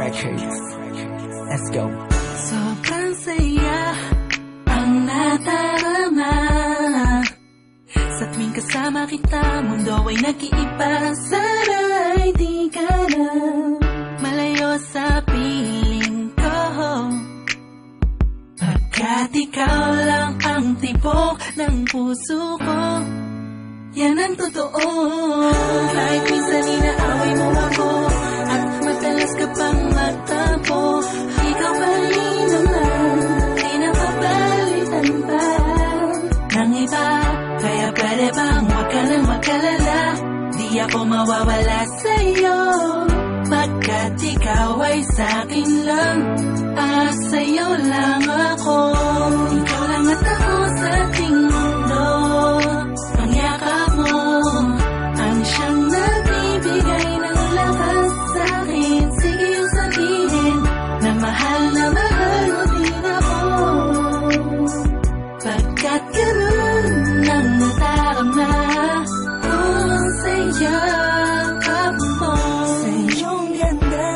Records. Let's go. Sobrang saya ang nadarama sa tuwing kasama kita. Mundo ay nag-iiba. Sana'y di ka na malayo sa piling ko, pagkat ikaw lang ang tibok ng puso ko. Yan ang totoo. Kahit minsan inaaway mo ako at madalas ka pang magtampo, ikaw pa rin naman, di napapalitan pa ng iba. Kaya pwede bang huwag ka nang mag-alala, di ako mawawala sa'yo, pagkat ikaw ay sa'kin lang, sa'yo lang ako. Ikaw lang at ako sa ating mundo. Ang yakap mo ang siyang nagbibigay ng lakas sa'kin. Sige yung sabihin na mahal mo din ako, pagkat ganun ang nadarama ko sa yakap mo. Sa iyong ganda,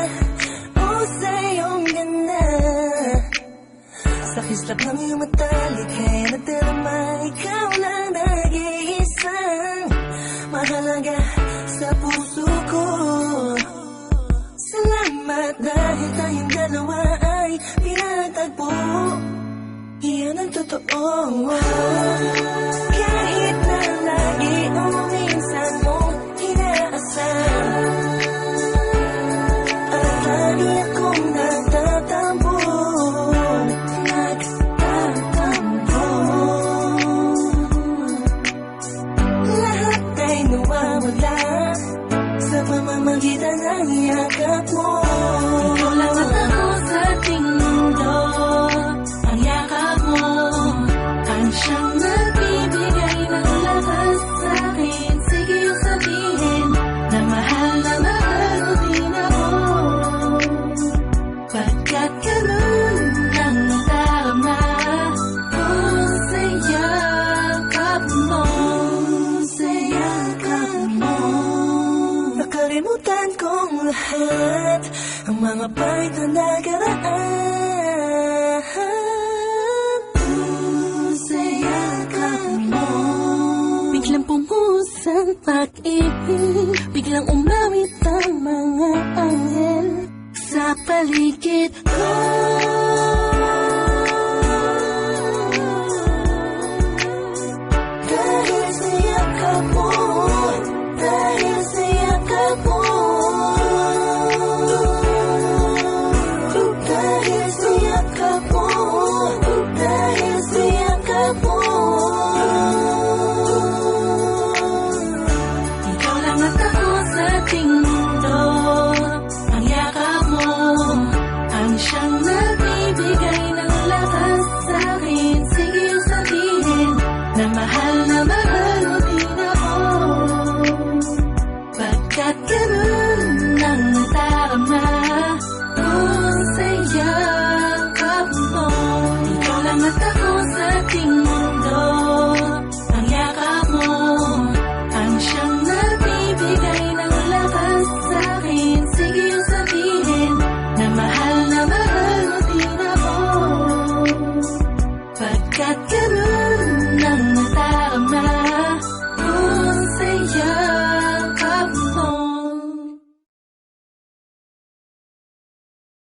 oh sa iyong ganda, sa kislap ng iyong mata, likha'y nadarama. Ikaw lang nag-iisang mahalaga sa puso ko. Salamat dahil tayong dalawa ay pinagtagpo. Iyan ang totoo. Kahit na lagi o minsan mo inaasam, at lagi akong nagtatampo. Lahat ay nawawala sa pamamagitan ng yakap mo. Ikaw lang at ako sa ating mundo. Ang yakap mo ang siyang nagbibigay ng lakas sa'kin. Sige yung sabihin na mahal mo din ako, pagkat ganun ang nadarama ko sa yakap mo. Sa yakap mo. Nakalimutan kong lahat ang mga pahit na nakaraan. Sa yakap mo. Biglang pumuhos ang pag-ibig, biglang umawit ang mga anghel sa paligid.